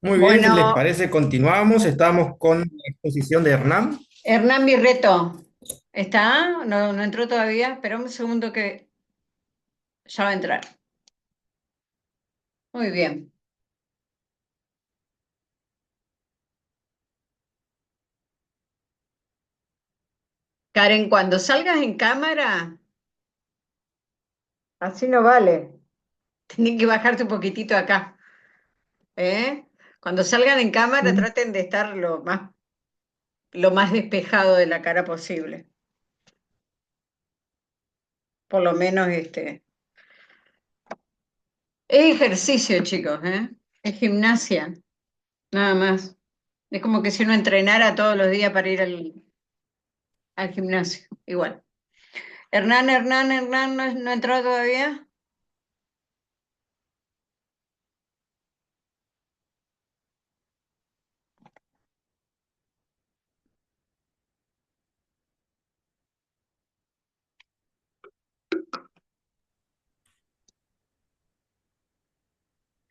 Muy bien, si les Bueno, parece, continuamos. Estamos con la exposición de Hernán. Hernán Birreto, ¿está? No, no entró todavía. Espera un segundo que ya va a entrar. Muy bien. Karen, cuando salgas en cámara, así no vale. Tenés que bajarte un poquitito acá, ¿eh? Cuando salgan en cámara, Mm. traten de estar lo más despejado de la cara posible. Por lo menos es ejercicio, chicos, ¿eh? Es gimnasia, nada más. Es como que si uno entrenara todos los días para ir al gimnasio, igual. Hernán, ¿no entró todavía?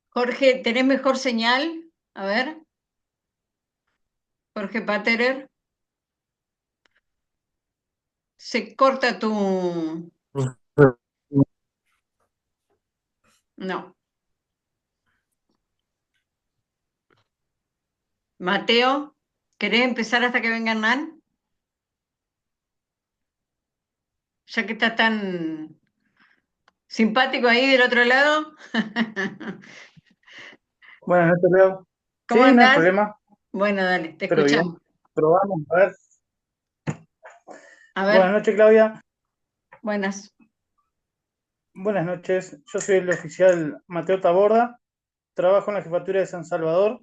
Jorge, ¿tenés mejor señal? A ver, Jorge Paterer, se corta tu... No. Mateo, ¿querés empezar hasta que venga Hernán? Ya que está tan simpático ahí del otro lado. Buenas noches, Leo. ¿Cómo Sí, no hay andás? problema, Bueno, dale, te pero bien. escuchamos. Probamos. A ver. A Buenas ver, noches, Claudia. buenas. Buenas noches. Yo soy el oficial Mateo Taborda. Trabajo en la jefatura de San Salvador.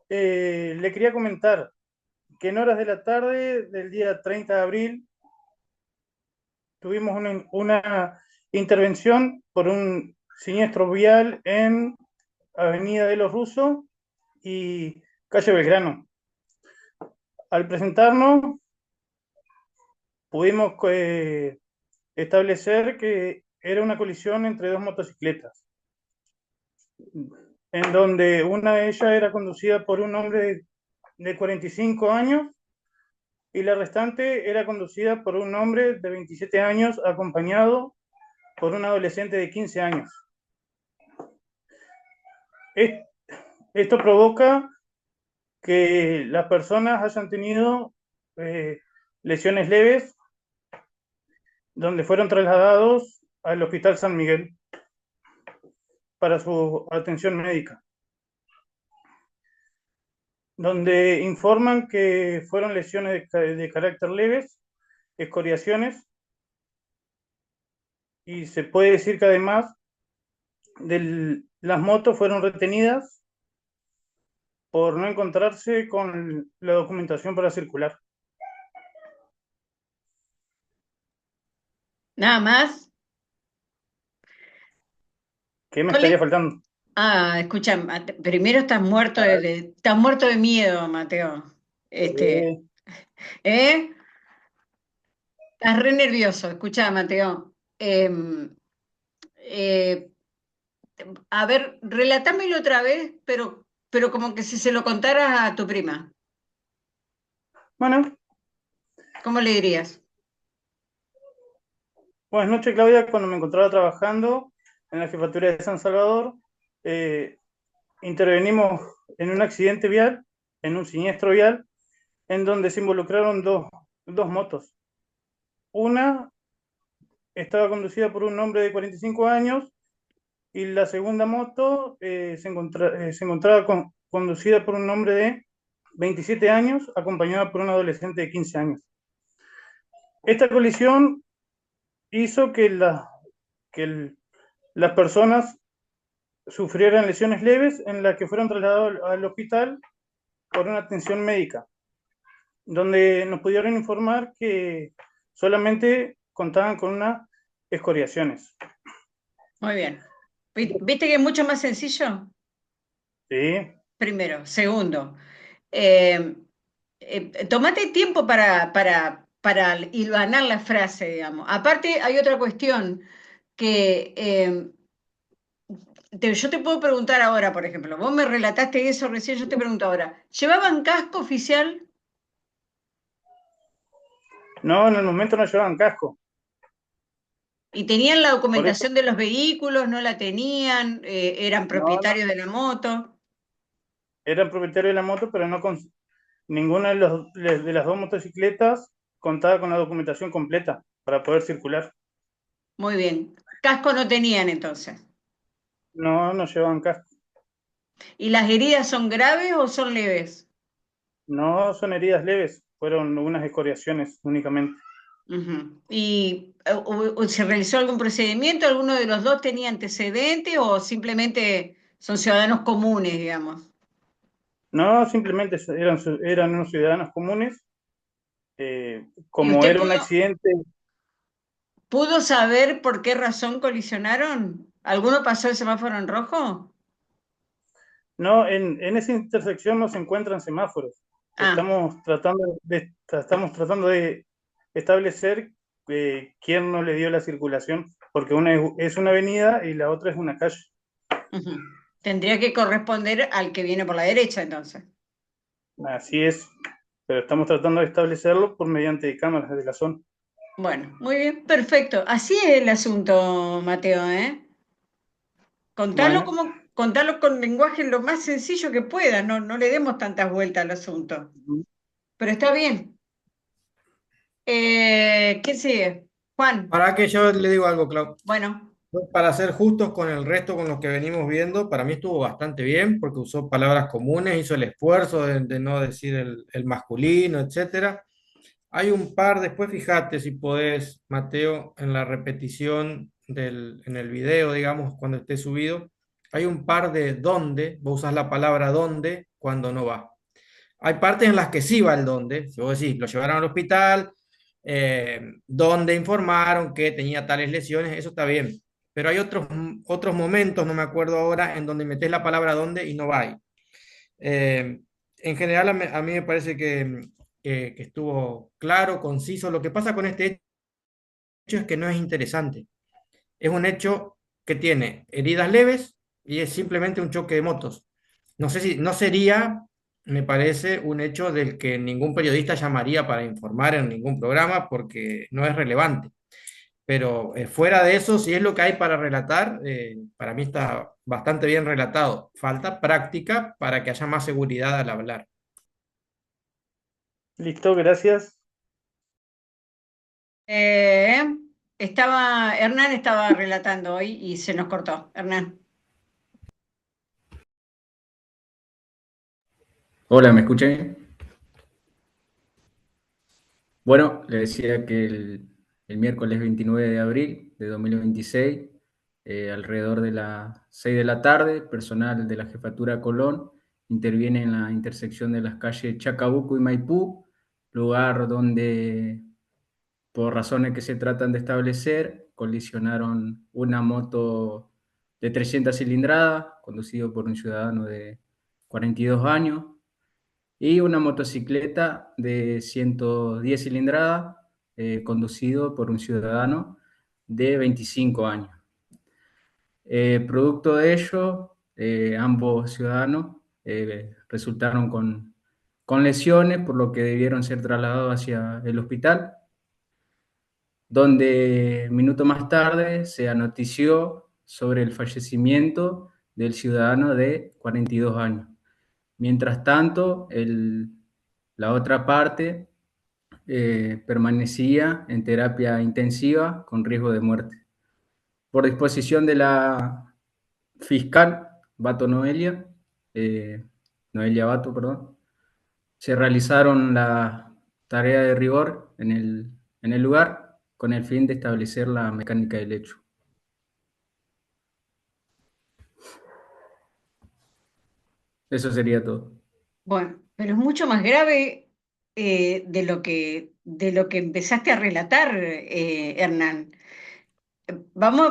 Le quería comentar que en horas de la tarde del día 30 de abril tuvimos una intervención por un siniestro vial en Avenida de los Rusos y calle Belgrano. Al presentarnos, pudimos establecer que era una colisión entre dos motocicletas, en donde una de ellas era conducida por un hombre de 45 años y la restante era conducida por un hombre de 27 años acompañado por un adolescente de 15 años. Esto provoca que las personas hayan tenido eh, lesiones leves, donde fueron trasladados al Hospital San Miguel para su atención médica, donde informan que fueron lesiones de carácter leves, escoriaciones, y se puede decir que además las motos fueron retenidas por no encontrarse con la documentación para circular. Nada más. ¿Qué me No estaría le... faltando? Escucha, primero estás muerto de miedo, Mateo. Este, Eh, ¿eh? Estás re nervioso. Escucha, Mateo. Eh, a ver, relatámelo otra vez, pero como que si se lo contaras a tu prima. bueno, ¿Cómo le dirías? buenas noches, Claudia. Cuando me encontraba trabajando en la jefatura de San Salvador, eh, intervenimos en un accidente vial, en un siniestro vial, en donde se involucraron dos motos. Una estaba conducida por un hombre de 45 años y la segunda moto se encontraba conducida por un hombre de 27 años acompañada por un adolescente de 15 años. Esta colisión hizo que las personas sufrieran lesiones leves en las que fueron trasladados al hospital por una atención médica, donde nos pudieron informar que solamente contaban con unas escoriaciones. Muy bien. ¿Viste que es mucho más sencillo? Sí, Primero. Segundo, eh, tomate tiempo para hilvanar la frase, digamos. Aparte, hay otra cuestión que yo te puedo preguntar ahora, por ejemplo, vos me relataste eso recién, yo te pregunto ahora, ¿llevaban casco oficial No, en el momento no llevaban casco. y tenían la Por eso, documentación de los vehículos, no la tenían, eran no, no, propietarios de la moto? eran propietarios de la moto, pero no con ninguna de las dos motocicletas contaba con la documentación completa para poder circular. Muy bien. Casco no tenían entonces. No, no llevaban casco. ¿Y las heridas son graves o son leves? No son heridas leves, fueron unas escoriaciones únicamente. Ujú. ¿Y se realizó algún procedimiento? ¿Alguno de los dos tenía antecedentes o simplemente son ciudadanos comunes, digamos? No, simplemente eran unos ciudadanos comunes. ¿Y Como usted era un accidente, pudo saber por qué razón colisionaron? ¿Alguno pasó el semáforo en rojo? no, en esa intersección no se encuentran semáforos. Ah, Estamos tratando de establecer quién no le dio la circulación, porque una es una avenida y la otra es una calle. ujú. Tendría que corresponder al que viene por la derecha, entonces. Así es, pero estamos tratando de establecerlo por mediante cámaras de la zona. Bueno, muy bien, perfecto. Así es el asunto, Mateo, ¿eh? Bueno, Contalo con lenguaje lo más sencillo que puedas, no, no le demos tantas vueltas al asunto. Pero está bien. ¿Qué sigue? Juan, Para que yo le digo algo, Clau. bueno, Para ser justos con el resto, con los que venimos viendo, para mí estuvo bastante bien porque usó palabras comunes, hizo el esfuerzo de no decir el masculino, etcétera. Hay un par, después fíjate si podés, Mateo, en la repetición en el video, digamos, cuando esté subido, hay un par de donde, vos usás la palabra donde cuando no va. Hay partes en las que sí va el donde, si vos decís, lo llevaron al hospital, donde informaron que tenía tales lesiones, eso está bien. Pero hay otros momentos, no me acuerdo ahora, en donde metés la palabra donde y no va ahí. En general, a mí me parece que estuvo claro, conciso. Lo que pasa con este hecho es que no es interesante. Es un hecho que tiene heridas leves y es simplemente un choque de motos. No sé si no sería, me parece, un hecho del que ningún periodista llamaría para informar en ningún programa porque no es relevante. Pero fuera de eso, si es lo que hay para relatar, para mí está bastante bien relatado. Falta práctica para que haya más seguridad al hablar. listo, gracias. eh, Hernán estaba relatando hoy y se nos cortó. Hernán. Hola, ¿me escuchan? Bueno, le decía que el miércoles 29 de abril de 2026, alrededor de las 6 de la tarde, personal de la Jefatura Colón interviene en la intersección de las calles Chacabuco y Maipú, lugar donde, por razones que se tratan de establecer, colisionaron una moto de 300 cilindradas, conducido por un ciudadano de 42 años, y una motocicleta de 110 cilindradas, conducido por un ciudadano de 25 años. Producto de ello, ambos ciudadanos resultaron con lesiones, por lo que debieron ser trasladados hacia el hospital, donde minutos más tarde se anotició sobre el fallecimiento del ciudadano de 42 años. Mientras tanto, la otra parte permanecía en terapia intensiva con riesgo de muerte. Por disposición de la fiscal Noelia Bato, perdón, se realizaron las tareas de rigor en el lugar con el fin de establecer la mecánica del hecho. Eso sería todo. Bueno, pero es mucho más grave de lo que empezaste a relatar, Hernán.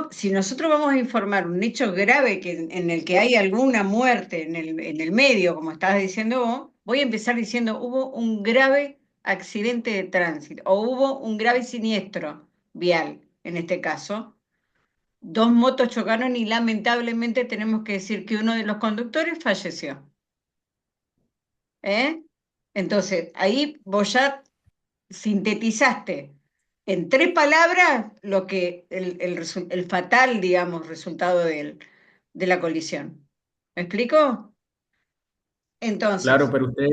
Si nosotros vamos a informar un hecho grave en el que hay alguna muerte en el medio, como estabas diciendo vos, voy a empezar diciendo hubo un grave accidente de tránsito o hubo un grave siniestro vial, en este caso. dos motos chocaron y lamentablemente tenemos que decir que uno de los conductores falleció. ¿Eh? Entonces, ahí vos ya sintetizaste en tres palabras lo que el fatal, digamos, resultado de la colisión. ¿Me explico? Claro, Entonces, pero usted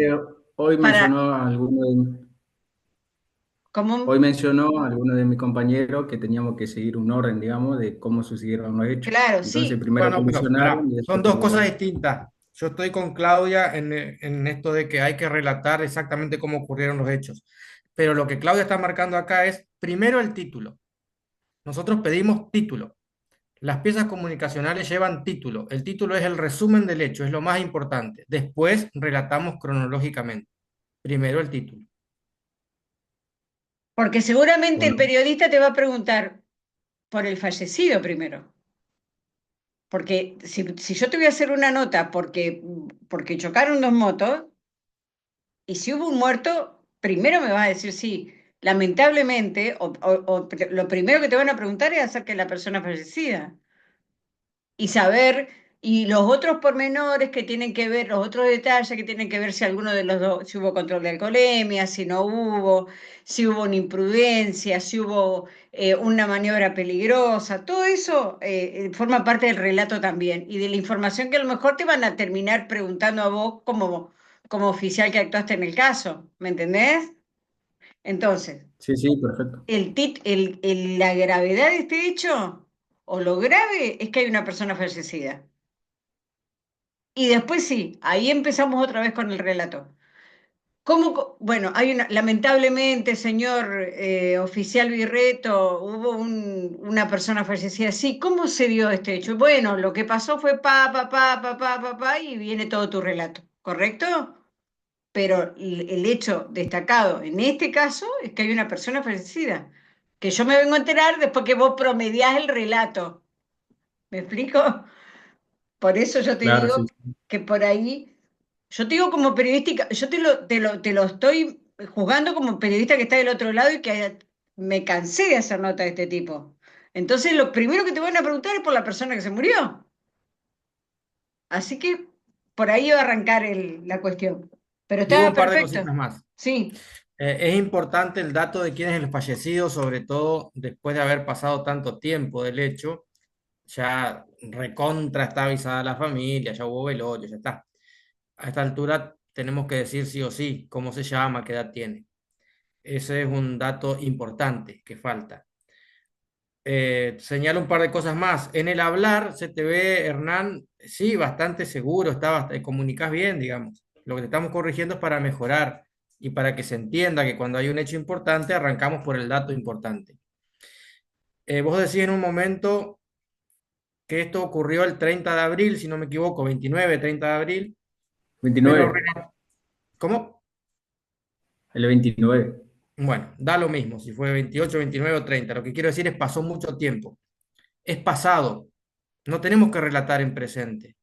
hoy para, mencionó a como, hoy mencionó a alguno de mis compañeros que teníamos que seguir un orden, digamos, de cómo sucedieron los hechos. claro, Entonces, sí, primero Bueno, pero colisionaron pará, y son después dos tuvo cosas la... distintas. Yo estoy con Claudia en esto de que hay que relatar exactamente cómo ocurrieron los hechos. Pero lo que Claudia está marcando acá es primero el título. Nosotros pedimos título. Las piezas comunicacionales llevan título. El título es el resumen del hecho, es lo más importante. Después relatamos cronológicamente. Primero el título. porque seguramente ¿O el no? periodista te va a preguntar por el fallecido primero. Porque si yo te voy a hacer una nota porque chocaron dos motos, y si hubo un muerto, primero me vas a decir sí. Lamentablemente, lo primero que te van a preguntar es acerca de la persona fallecida y saber, y los otros pormenores que tienen que ver, los otros detalles que tienen que ver si alguno de los dos, si hubo control de alcoholemia, si no hubo, si hubo una imprudencia, si hubo una maniobra peligrosa, todo eso forma parte del relato también y de la información que a lo mejor te van a terminar preguntando a vos como oficial que actuaste en el caso, ¿me entendés? Entonces, Sí, sí, perfecto. la gravedad de este hecho, o lo grave, es que hay una persona fallecida. Y después sí, ahí empezamos otra vez con el relato. Bueno, lamentablemente, señor oficial Birreto, hubo una persona fallecida. Sí, ¿cómo se dio este hecho? Bueno, lo que pasó fue y viene todo tu relato, ¿correcto? Pero el hecho destacado en este caso es que hay una persona fallecida, que yo me vengo a enterar después que vos promediás el relato. ¿Me explico? Por eso yo te Claro, digo sí. que por ahí, yo te digo como periodística, yo te lo estoy juzgando como periodista que está del otro lado y que me cansé de hacer nota de este tipo. Entonces, lo primero que te van a preguntar es por la persona que se murió. Así que por ahí va a arrancar la cuestión. Pero Digo estaba un par de perfecto. cositas más. Sí. Es importante el dato de quién es el fallecido, sobre todo después de haber pasado tanto tiempo del hecho. Ya recontra está avisada la familia, ya hubo velorio, ya está. A esta altura tenemos que decir sí o sí cómo se llama, qué edad tiene. Ese es un dato importante que falta. Señalo un par de cosas más. En el hablar se te ve, Hernán, sí, bastante seguro, comunicas bien, digamos. Lo que te estamos corrigiendo es para mejorar y para que se entienda que cuando hay un hecho importante arrancamos por el dato importante. Vos decís en un momento que esto ocurrió el 30 de abril, si no me equivoco, 29, 30 de abril, pero 29, ¿cómo? el 29. Bueno, da lo mismo si fue 28, 29 o 30. Lo que quiero decir es pasó mucho tiempo. Es pasado. No tenemos que relatar en presente.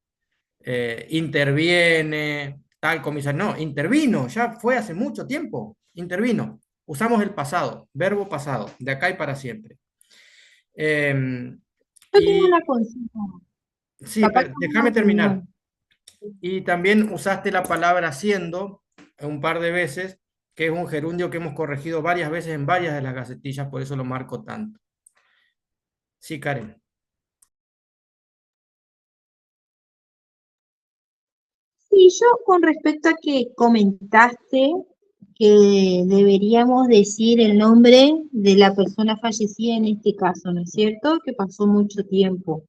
Interviene, tal comisario. No, intervino, ya fue hace mucho tiempo. Intervino. Usamos el pasado, verbo pasado, de acá y para siempre. Eh, Yo tengo una y consulta, sí, capaz que es una déjame terminar. opinión. Y también usaste la palabra siendo un par de veces, que es un gerundio que hemos corregido varias veces en varias de las gacetillas, por eso lo marco tanto. Sí, Karen. Sí, yo con respecto a que comentaste que deberíamos decir el nombre de la persona fallecida en este caso, ¿no es cierto? Que pasó mucho tiempo.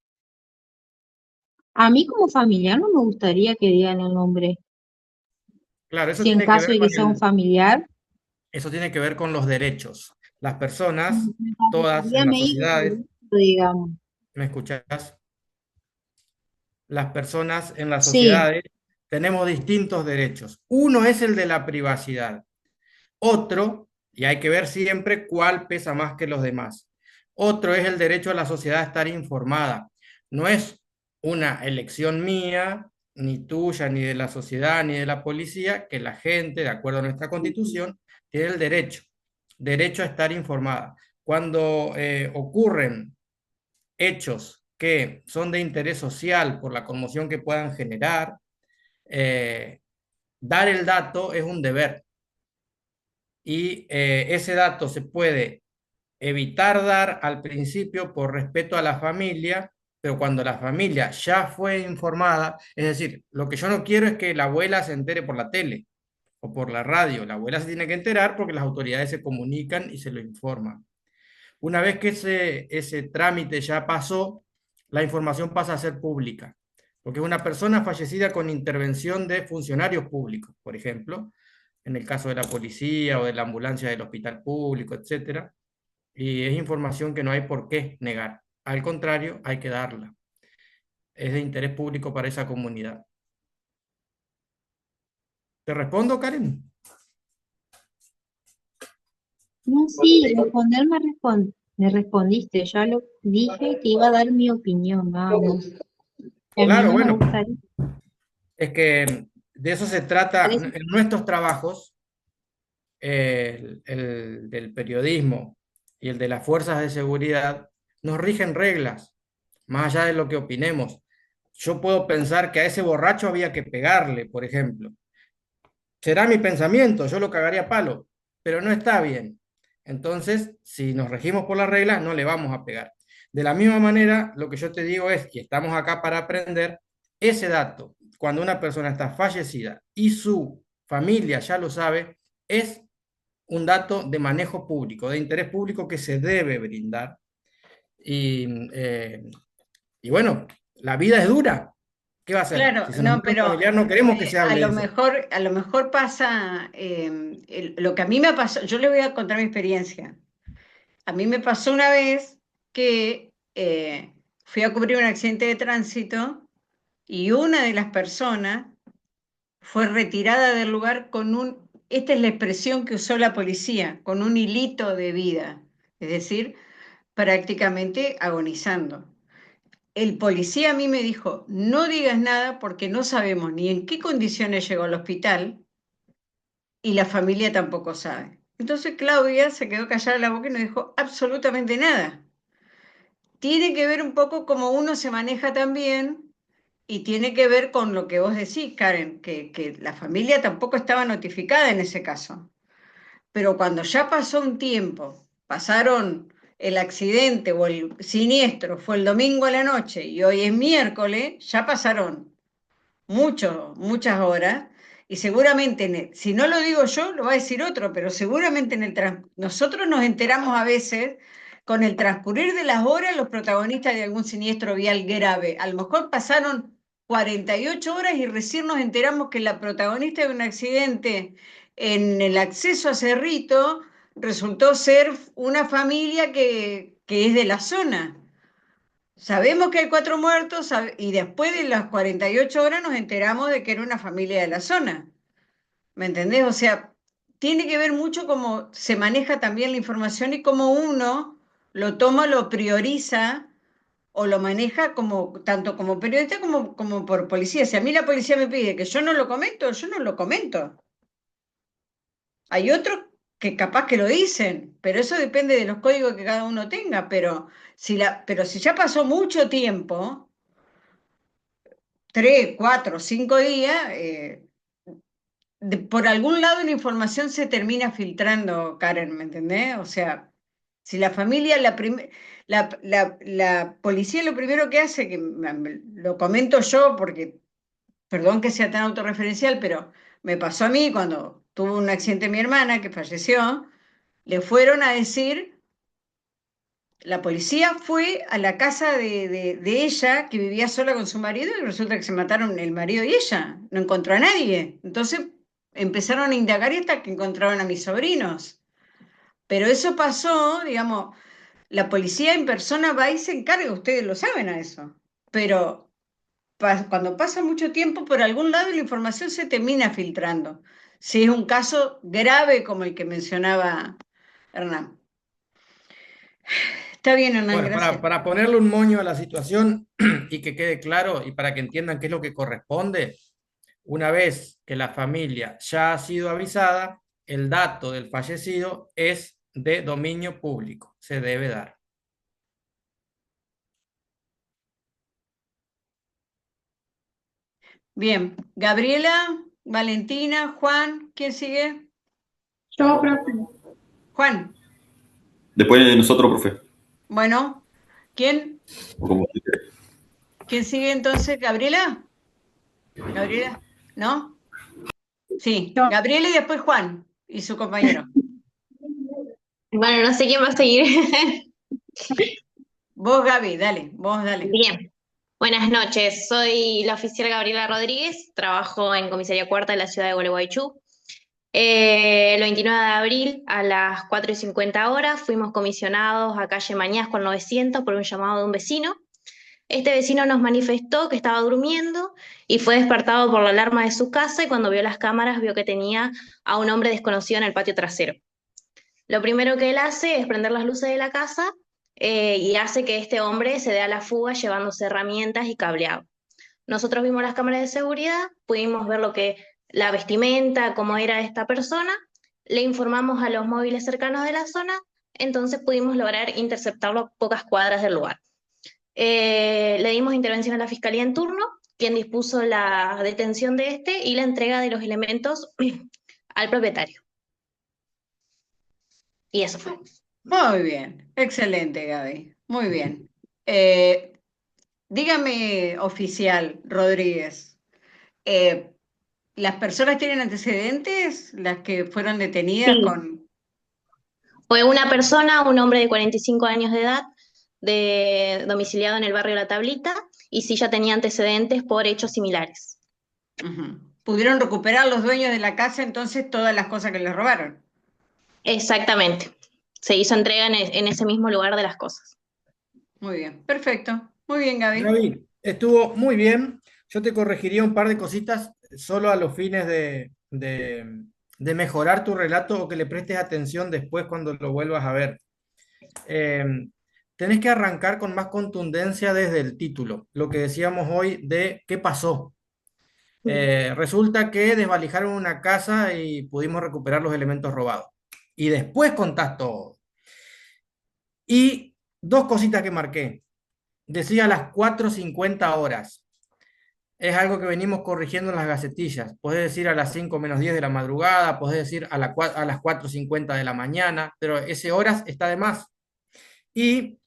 A mí como familiar no me gustaría que digan el nombre. Claro, Si en caso de que sea un familiar, eso tiene que ver con los derechos. Las personas, me todas parecería en las medio sociedades, injusto, digamos. ¿me escuchás? Las personas en las Sí, sociedades tenemos distintos derechos. Uno es el de la privacidad. Otro, y hay que ver siempre cuál pesa más que los demás. Otro es el derecho a la sociedad a estar informada. No es una elección mía, ni tuya, ni de la sociedad, ni de la policía, que la gente, de acuerdo a nuestra constitución, tiene el derecho a estar informada. Cuando ocurren hechos que son de interés social por la conmoción que puedan generar, dar el dato es un deber. Y ese dato se puede evitar dar al principio por respeto a la familia, pero cuando la familia ya fue informada, es decir, lo que yo no quiero es que la abuela se entere por la tele o por la radio. La abuela se tiene que enterar porque las autoridades se comunican y se lo informan. Una vez que ese trámite ya pasó, la información pasa a ser pública, porque es una persona fallecida con intervención de funcionarios públicos, por ejemplo, en el caso de la policía o de la ambulancia del hospital público, etcétera, y es información que no hay por qué negar. Al contrario, hay que darla. Es de interés público para esa comunidad. ¿Te respondo, Karen? No, sí, me respondiste. Ya lo dije que iba a dar mi opinión, vamos. A mí Claro, no me bueno, gustaría. es que de eso se trata Parece- en nuestros trabajos, el del periodismo y el de las fuerzas de seguridad, nos rigen reglas, más allá de lo que opinemos. Yo puedo pensar que a ese borracho había que pegarle, por ejemplo. Será mi pensamiento, yo lo cagaría a palo, pero no está bien. Entonces, si nos regimos por las reglas, no le vamos a pegar. De la misma manera, lo que yo te digo es que estamos acá para aprender ese dato. Cuando una persona está fallecida y su familia ya lo sabe, es un dato de manejo público, de interés público que se debe brindar. Y, eh, y bueno, la vida es dura. ¿Qué va a hacer? Claro, Si se nos no, muere un pero familiar, no queremos que se hable de eso. a lo mejor pasa lo que a mí me pasó, yo le voy a contar mi experiencia. A mí me pasó una vez que fui a cubrir un accidente de tránsito y una de las personas fue retirada del lugar con esta es la expresión que usó la policía, con un hilito de vida, es decir, prácticamente agonizando. El policía a mí me dijo, no digas nada porque no sabemos ni en qué condiciones llegó al hospital y la familia tampoco sabe. Entonces Claudia se quedó callada la boca y no dijo absolutamente nada. Tiene que ver un poco cómo uno se maneja también y tiene que ver con lo que vos decís, Karen, que la familia tampoco estaba notificada en ese caso. Pero cuando ya pasó un tiempo, pasaron el accidente o el siniestro, fue el domingo a la noche y hoy es miércoles, ya pasaron muchas horas y seguramente, si no lo digo yo, lo va a decir otro, pero seguramente nosotros nos enteramos a veces con el transcurrir de las horas los protagonistas de algún siniestro vial grave. A lo mejor pasaron 48 horas y recién nos enteramos que la protagonista de un accidente en el acceso a Cerrito resultó ser una familia que es de la zona. Sabemos que hay 4 muertos y después de las 48 horas nos enteramos de que era una familia de la zona. ¿Me entendés? O sea, tiene que ver mucho cómo se maneja también la información y cómo uno lo toma, lo prioriza o lo maneja como, tanto como periodista como por policía. Si a mí la policía me pide que yo no lo comento, yo no lo comento. Hay otros que capaz que lo dicen, pero eso depende de los códigos que cada uno tenga. Pero si ya pasó mucho tiempo, 3, 4, 5 días, por algún lado la información se termina filtrando, Karen, ¿me entendés? O sea, si la familia, la policía lo primero que hace, lo comento yo porque, perdón que sea tan autorreferencial, pero me pasó a mí cuando tuvo un accidente mi hermana que falleció, le fueron a decir, la policía fue a la casa de ella, que vivía sola con su marido, y resulta que se mataron el marido y ella. No encontró a nadie. Entonces empezaron a indagar y hasta que encontraron a mis sobrinos. Pero eso pasó, digamos, la policía en persona va y se encarga, ustedes lo saben a eso. Pero cuando pasa mucho tiempo, por algún lado la información se termina filtrando. Si es un caso grave como el que mencionaba Hernán. Está bien, Hernán, Bueno, gracias. para ponerle un moño a la situación y que quede claro y para que entiendan qué es lo que corresponde, una vez que la familia ya ha sido avisada, el dato del fallecido es de dominio público, se debe dar. Bien. Gabriela, Valentina, Juan, ¿quién sigue? Yo, profe. Juan, Después de nosotros, profe. bueno, ¿quién? O como usted quiera. ¿Quién sigue entonces? ¿Gabriela? ¿Gabriela? ¿No? Sí, Yo. Gabriela y después Juan y su compañero. Bueno, no sé quién va a seguir. Vos, Gaby, dale, vos dale. Bien. Buenas noches, soy la oficial Gabriela Rodríguez, trabajo en Comisaría Cuarta de la ciudad de Gualeguaychú. El 29 de abril a las 4:50 horas fuimos comisionados a calle Mañás con 900 por un llamado de un vecino. Este vecino nos manifestó que estaba durmiendo y fue despertado por la alarma de su casa y cuando vio las cámaras vio que tenía a un hombre desconocido en el patio trasero. Lo primero que él hace es prender las luces de la casa y hace que este hombre se dé a la fuga llevándose herramientas y cableado. Nosotros vimos las cámaras de seguridad, pudimos ver lo que la vestimenta, cómo era esta persona, le informamos a los móviles cercanos de la zona, entonces pudimos lograr interceptarlo a pocas cuadras del lugar. Le dimos intervención a la fiscalía en turno, quien dispuso la detención de este y la entrega de los elementos al propietario. Y eso fue. Muy bien, excelente, Gaby. Muy bien. Dígame, oficial Rodríguez, ¿las personas tienen antecedentes? ¿Las que fueron detenidas Sí, con... fue una persona, un hombre de 45 años de edad, domiciliado en el barrio La Tablita, y sí ya tenía antecedentes por hechos similares. Ujú. ¿Pudieron recuperar los dueños de la casa entonces todas las cosas que les robaron? Exactamente. Se hizo entrega en ese mismo lugar de las cosas. Muy bien, perfecto. Muy bien, Gaby. Gaby, estuvo muy bien. Yo te corregiría un par de cositas solo a los fines de mejorar tu relato o que le prestes atención después cuando lo vuelvas a ver. Eh, tenés que arrancar con más contundencia desde el título, lo que decíamos hoy de qué pasó. Resulta que desvalijaron una casa y pudimos recuperar los elementos robados. Y después contás todo. Y dos cositas que marqué. Decía a las 4:50 horas. Es algo que venimos corrigiendo en las gacetillas. Podés decir a las 5 menos 10 de la madrugada, podés decir a las 4:50 de la mañana, pero ese horas está de más. Y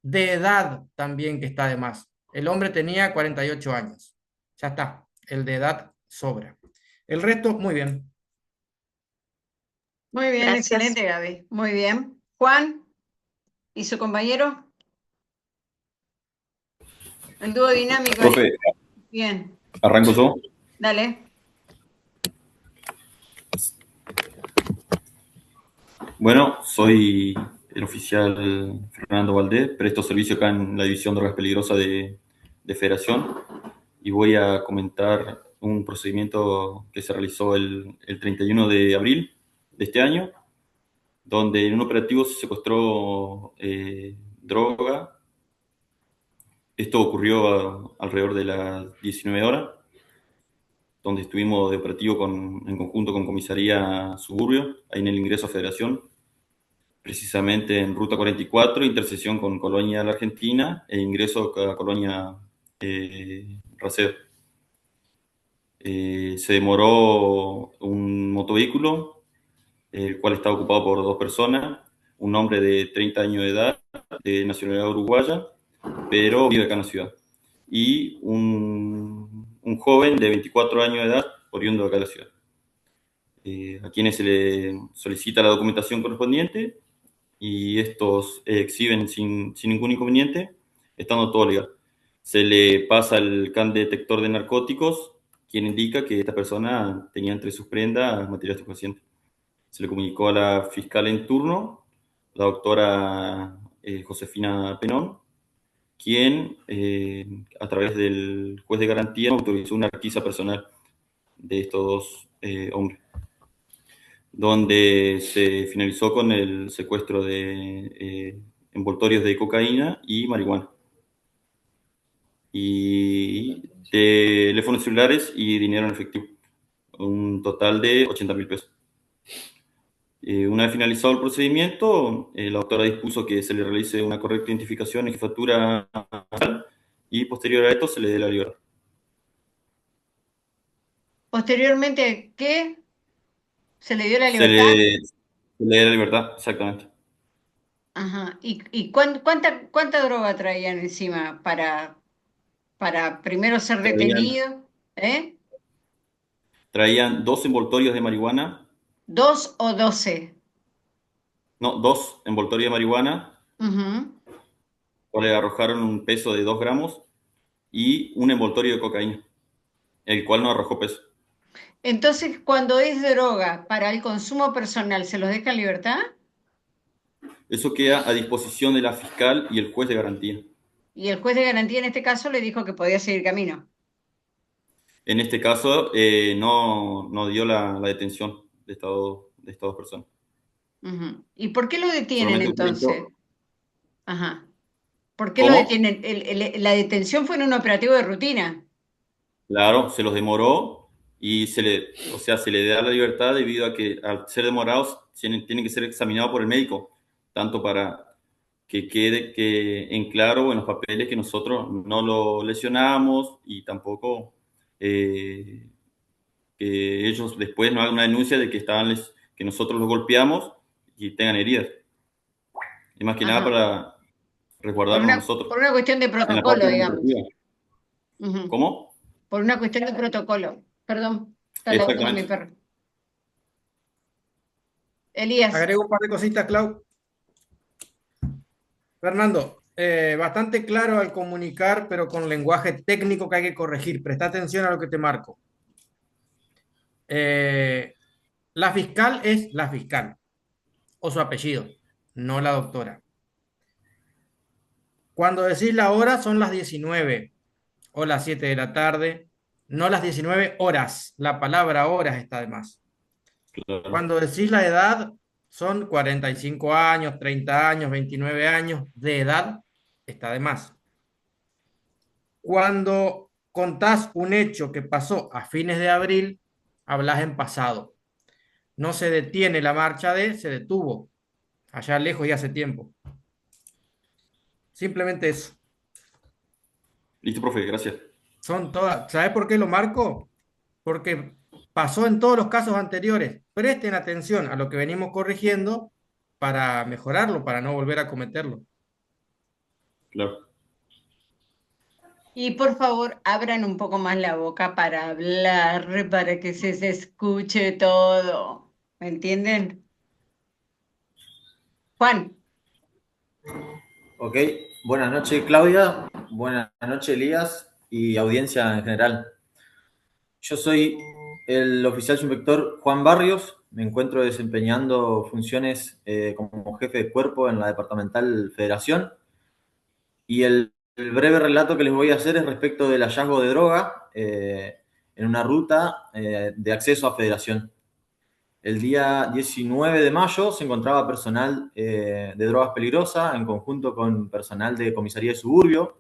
de edad también que está de más. El hombre tenía 48 años. Ya está. El de edad sobra. El resto, muy bien. Muy bien, Gracias. excelente, Gaby. Muy bien. Juan y su compañero, el dúo dinámico ahí. Profe, Bien, arranco yo. dale. Bueno, soy el oficial Fernando Valdés, presto servicio acá en la División de Drogas Peligrosas de Federación y voy a comentar un procedimiento que se realizó el 31 de abril de este año, donde en un operativo se secuestró droga. Esto ocurrió alrededor de las 19 horas, donde estuvimos de operativo en conjunto con Comisaría Suburbio, ahí en el ingreso a Federación, precisamente en Ruta 44, intersección con Colonia La Argentina e ingreso a Colonia Raseo. Se demoró un motovehículo, el cual estaba ocupado por dos personas, un hombre de 30 años de edad, de nacionalidad uruguaya, pero vive acá en la ciudad, y un joven de 24 años de edad, oriundo de acá de la ciudad, a quienes se le solicita la documentación correspondiente y estos exhiben sin ningún inconveniente, estando todo legal. Se le pasa el can detector de narcóticos, quien indica que esta persona tenía entre sus prendas material estupefaciente. Se le comunicó a la fiscal en turno, la doctora Josefina Penón, quien, a través del juez de garantía, autorizó una requisa personal de estos dos hombres, donde se finalizó con el secuestro de envoltorios de cocaína y marihuana, y teléfonos celulares y dinero en efectivo, un total de 80.000 pesos. Una vez finalizado el procedimiento, la doctora dispuso que se le realice una correcta identificación en jefatura y posterior a esto se le dé la libertad. Posteriormente, ¿qué? ¿Se le dio la Se libertad? le da la libertad, exactamente. Ajá. ¿Y cuánta droga traían encima para primero ser Traían, detenido? ¿Eh? traían 2 envoltorios de marihuana, ¿Dos o 12? no, 2 envoltorios de marihuana, Ujú. cuales arrojaron un peso de 2 gramos, y un envoltorio de cocaína, el cual no arrojó peso. Entonces, cuando es droga para el consumo personal, ¿se los deja en libertad? Eso queda a disposición de la fiscal y el juez de garantía. Y el juez de garantía en este caso le dijo que podía seguir camino. En este caso, no dio la detención de estas 2 personas. Ujú. ¿Y por qué lo detienen Solamente entonces? autorizó. Ajá. ¿Por qué lo ¿Cómo? detienen? La detención fue en un operativo de rutina. Claro, se los demoró y o sea, se le da la libertad debido a que al ser demorados tienen que ser examinados por el médico, tanto para que quede en claro en los papeles que nosotros no lo lesionamos y tampoco eh, que ellos después no hagan una denuncia de que que nosotros los golpeamos y tengan heridas. Y más que nada Ajá. para resguardarnos a nosotros Por una cuestión de en la protocolo, parte digamos. administrativa. Ujú. ¿Cómo? Por una cuestión de protocolo. Perdón, está ladrando mi Exactamente. perro. Elías. Agrego un par de cositas, Clau. Fernando, bastante claro al comunicar, pero con lenguaje técnico que hay que corregir. Presta atención a lo que te marco. Eh, la fiscal es la fiscal, o su apellido, no la doctora. Cuando decís la hora son las 19 o las 7 de la tarde, no las 19 horas. La palabra horas está de más. Claro. Cuando decís la edad, son 45 años, 30 años, 29 años de edad, está de más. Cuando contás un hecho que pasó a fines de abril, hablas en pasado. No se detiene la marcha se detuvo, allá lejos y hace tiempo. Simplemente eso. Listo, profe, gracias. Son todas. ¿Sabes por qué lo marco? Porque pasó en todos los casos anteriores. Presten atención a lo que venimos corrigiendo para mejorarlo, para no volver a cometerlo. Claro. Y por favor, abran un poco más la boca para hablar, para que se escuche todo. ¿Me entienden? Juan. Ok, buenas noches Claudia, buenas noches Elías y audiencia en general. Yo soy el oficial subinspector Juan Barrios, me encuentro desempeñando funciones como jefe de cuerpo en la Departamental Federación y el breve relato que les voy a hacer es respecto del hallazgo de droga en una ruta de acceso a Federación. El día 19 de mayo se encontraba personal de drogas peligrosas en conjunto con personal de comisaría de suburbio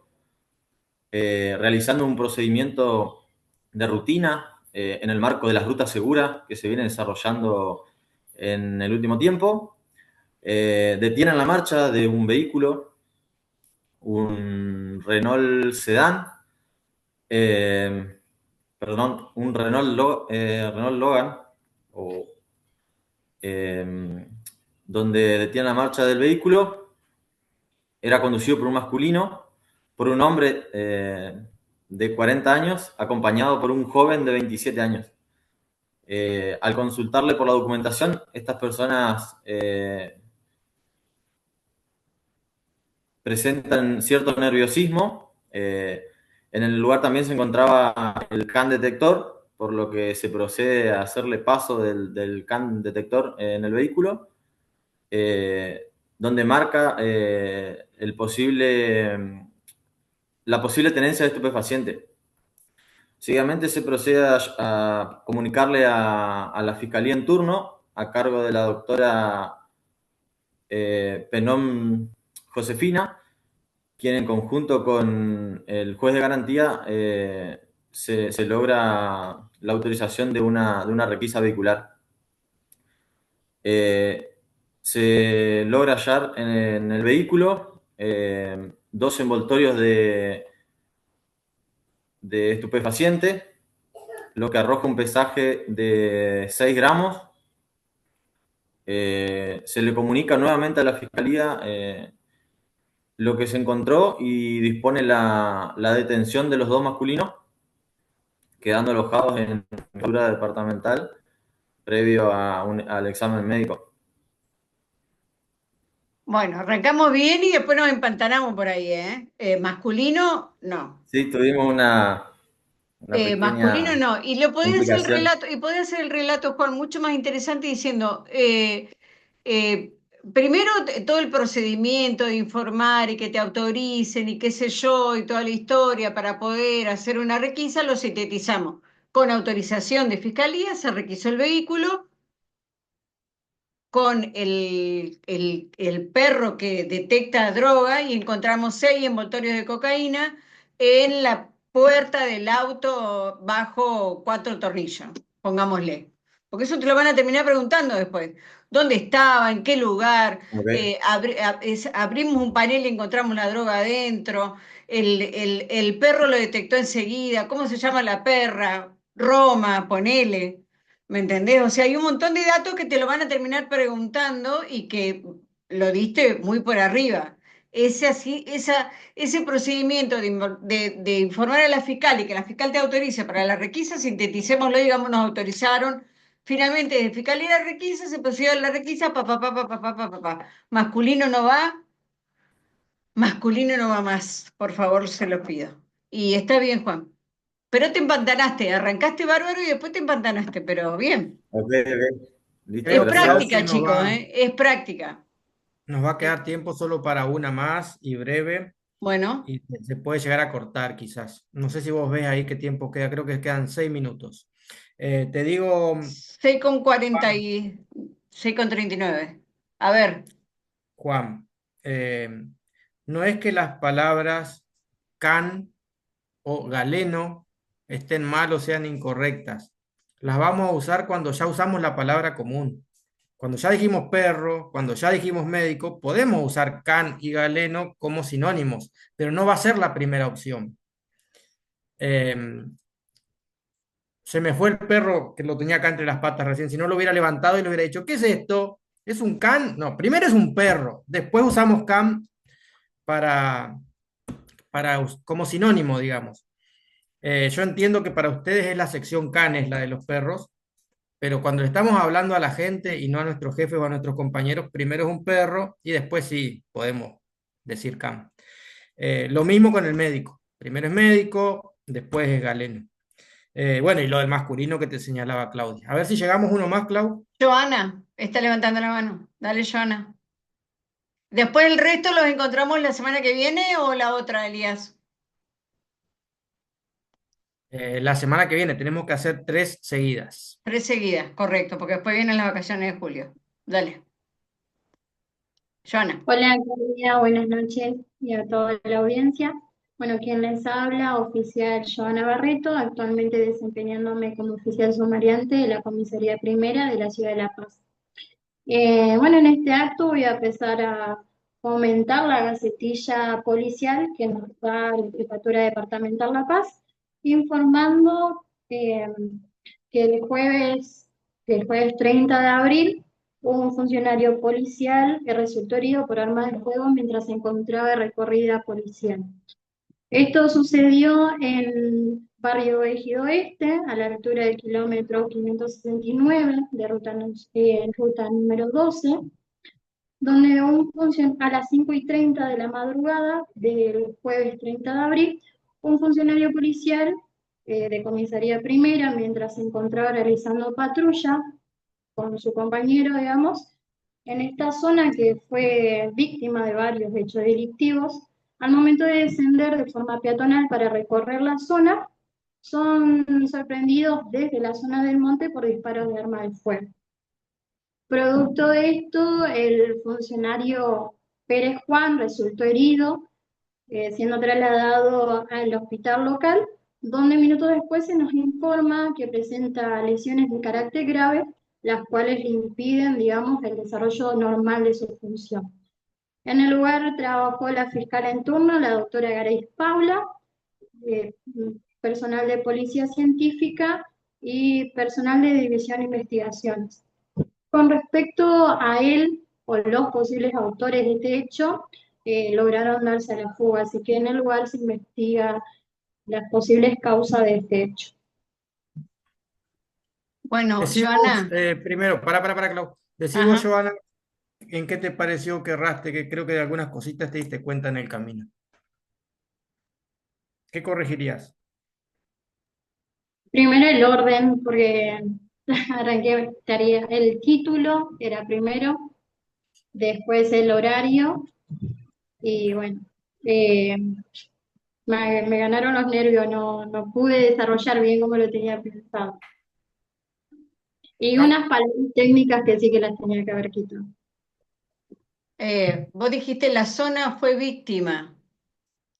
realizando un procedimiento de rutina en el marco de las rutas seguras que se vienen desarrollando en el último tiempo. Detienen la marcha de un vehículo, un Renault Sedan, perdón, un Renault Logan, o, eh, donde detienen la marcha del vehículo. Era conducido por un masculino, por un hombre de 40 años, acompañado por un joven de 27 años. Al consultarle por la documentación, estas personas presentan cierto nerviosismo. En el lugar también se encontraba el CAN detector, por lo que se procede a hacerle paso del CAN detector en el vehículo, donde marca la posible tenencia de estupefaciente. Seguidamente se procede a comunicarle a la fiscalía en turno, a cargo de la doctora Penón Josefina, quien en conjunto con el juez de garantía se logra la autorización de una requisa vehicular. Se logra hallar en el vehículo 2 envoltorios de estupefaciente, lo que arroja un pesaje de 6 gramos. Se le comunica nuevamente a la Fiscalía lo que se encontró y dispone la detención de los dos masculinos, quedando alojados en la jefatura departamental previo al examen médico. Bueno, arrancamos bien y después nos empantanamos por ahí, ¿eh? Masculino, no. Sí, tuvimos una Masculino pequeña no. Y le podía hacer el complicación. relato, y podía hacer el relato, Juan, mucho más interesante diciendo, eh, primero todo el procedimiento de informar y que te autoricen y qué sé yo, y toda la historia para poder hacer una requisa, lo sintetizamos. Con autorización de fiscalía se requisó el vehículo con el perro que detecta droga y encontramos 6 envoltorios de cocaína en la puerta del auto bajo 4 tornillos, pongámosle. Porque eso te lo van a terminar preguntando después. ¿Dónde estaba? ¿En qué lugar? Okay. Abrimos un panel y encontramos la droga adentro. El perro lo detectó enseguida. ¿Cómo se llama la perra? Roma, ponele. ¿Me entendés? O sea, hay un montón de datos que te lo van a terminar preguntando y que lo diste muy por arriba. Ese procedimiento de informar a la fiscal y que la fiscal te autorice para la requisa, sinteticémoslo, digamos, nos autorizaron. Finalmente, de fiscalía a la requisa, se procedió a la requisa, pa. Masculino no va más, por favor, se lo pido. Y está bien, Juan. Pero te empantanaste, arrancaste bárbaro y después te empantanaste, pero bien. Ok, listo, Es Creo, creo gracias. que práctica, chicos, ¿eh? Es práctica. nos va a Eh, quedar tiempo solo para una más y breve, Bueno, y se puede llegar a cortar quizás. No sé si vos ves ahí qué tiempo queda, creo que quedan 6 minutos. Te digo, 6:40 Juan, y 6:39. A ver, Juan, no es que las palabras can o galeno estén mal o sean incorrectas. Las vamos a usar cuando ya usamos la palabra común. Cuando ya dijimos perro, cuando ya dijimos médico, podemos usar can y galeno como sinónimos, pero no va a ser la primera opción. Eh, Se me fue el perro que lo tenía acá entre las patas recién. Si no lo hubiera levantado y le hubiera dicho, ¿qué es esto? ¿Es un can? No, primero es un perro. Después usamos can para, como sinónimo, digamos. Yo entiendo que para ustedes es la sección canes, la de los perros, pero cuando le estamos hablando a la gente y no a nuestros jefes o a nuestros compañeros, primero es un perro y después sí podemos decir can. Lo mismo con el médico. Primero es médico, después es galeno. Bueno, y lo del masculino que te señalaba Claudia. A ver si llegamos uno más, Clau. Joana está levantando la mano. Dale, Joana. Después el resto los encontramos la semana que viene o la otra, Elías. La semana que viene tenemos que hacer 3 seguidas. 3 seguidas, correcto, porque después vienen las vacaciones de julio. Dale, Joana. Hola, Claudia, buenas noches y a toda la audiencia. Bueno, quien les habla, oficial Joana Barreto, actualmente desempeñándome como oficial sumariante de la Comisaría Primera de la Ciudad de La Paz. Bueno, en este acto voy a empezar a comentar la gacetilla policial que nos da la Jefatura Departamental La Paz, informando que el jueves 30 de abril, un funcionario policial que resultó herido por arma de fuego mientras se encontraba de recorrida policial. Esto sucedió en Barrio Ejido Oeste, a la altura del kilómetro 569 de ruta número 12, donde a las 5:30 de la madrugada del jueves 30 de abril, un funcionario policial de comisaría primera, mientras se encontraba realizando patrulla con su compañero, digamos, en esta zona que fue víctima de varios hechos delictivos, al momento de descender de forma peatonal para recorrer la zona, son sorprendidos desde la zona del monte por disparos de arma de fuego. Producto de esto, el funcionario Pérez Juan resultó herido, siendo trasladado al hospital local, donde minutos después se nos informa que presenta lesiones de carácter grave, las cuales le impiden, digamos, el desarrollo normal de su función. En el lugar trabajó la fiscal en turno, la doctora Grace Paula, personal de policía científica, y personal de División de Investigaciones. Con respecto a él o los posibles autores de este hecho, lograron darse a la fuga, así que en el lugar se investiga las posibles causas de este hecho. Bueno, Decí vos, Joana, primero, para, Clau. Decí vos, ajá. Joana, en qué te pareció que erraste, que creo que de algunas cositas te diste cuenta en el camino. ¿Qué corregirías? Primero el orden, porque arranqué, el título era primero, después el horario, y bueno, eh, me ganaron los nervios, no pude desarrollar bien como lo tenía pensado. Y Clau. unas palabras técnicas que sí que las tenía que haber quitado. Vos dijiste la zona fue víctima.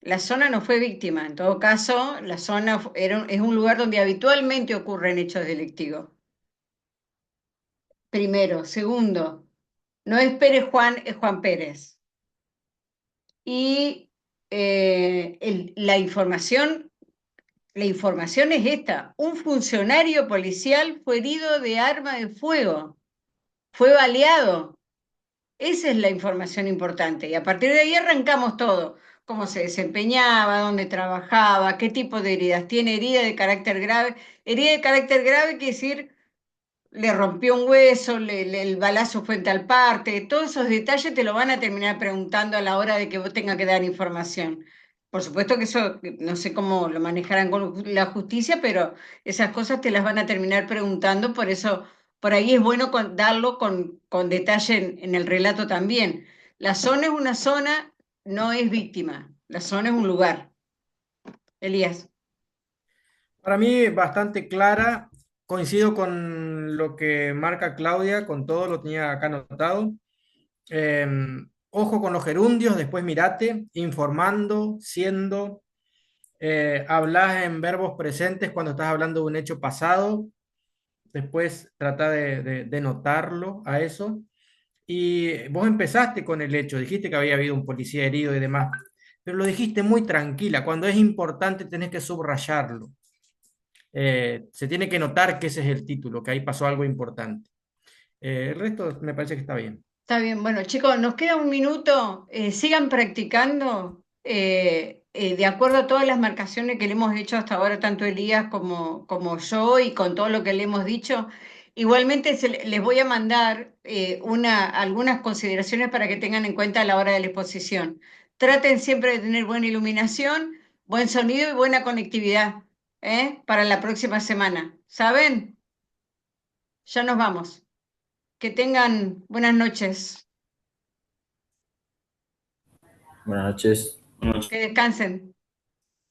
La zona no fue víctima. En todo caso, la zona es un lugar donde habitualmente ocurren hechos delictivos. Primero. Segundo, no es Pérez Juan, es Juan Pérez. Y la información es esta. Un funcionario policial fue herido de arma de fuego, fue baleado. Esa es la información importante. Y a partir de ahí arrancamos todo. Cómo se desempeñaba, dónde trabajaba, qué tipo de heridas. Tiene herida de carácter grave. Herida de carácter grave quiere decir le rompió un hueso, el balazo fue en tal parte. Todos esos detalles te lo van a terminar preguntando a la hora de que vos tengas que dar información. Por supuesto que eso, no sé cómo lo manejarán con la justicia, pero esas cosas te las van a terminar preguntando, por eso, por ahí es bueno darlo con detalle en el relato también. La zona es una zona, no es víctima. La zona es un lugar. Elías. Para mí, bastante clara. Coincido con lo que marca Claudia, con todo lo tenía acá anotado. Eh, Ojo con los gerundios, después mirate, informando, siendo. Hablas en verbos presentes cuando estás hablando de un hecho pasado. Después trata de notarlo a eso. Y vos empezaste con el hecho, dijiste que había habido un policía herido y demás, pero lo dijiste muy tranquila. Cuando es importante tenés que subrayarlo. Se tiene que notar que ese es el título, que ahí pasó algo importante. El resto me parece que está bien. Está bien, bueno chicos, nos queda un minuto, sigan practicando de acuerdo a todas las marcaciones que le hemos hecho hasta ahora, tanto Elías como yo y con todo lo que le hemos dicho. Igualmente les voy a mandar algunas consideraciones para que tengan en cuenta a la hora de la exposición. Traten siempre de tener buena iluminación, buen sonido y buena conectividad para la próxima semana. ¿Saben? Ya nos vamos. Que tengan buenas noches. Buenas noches. Que descansen.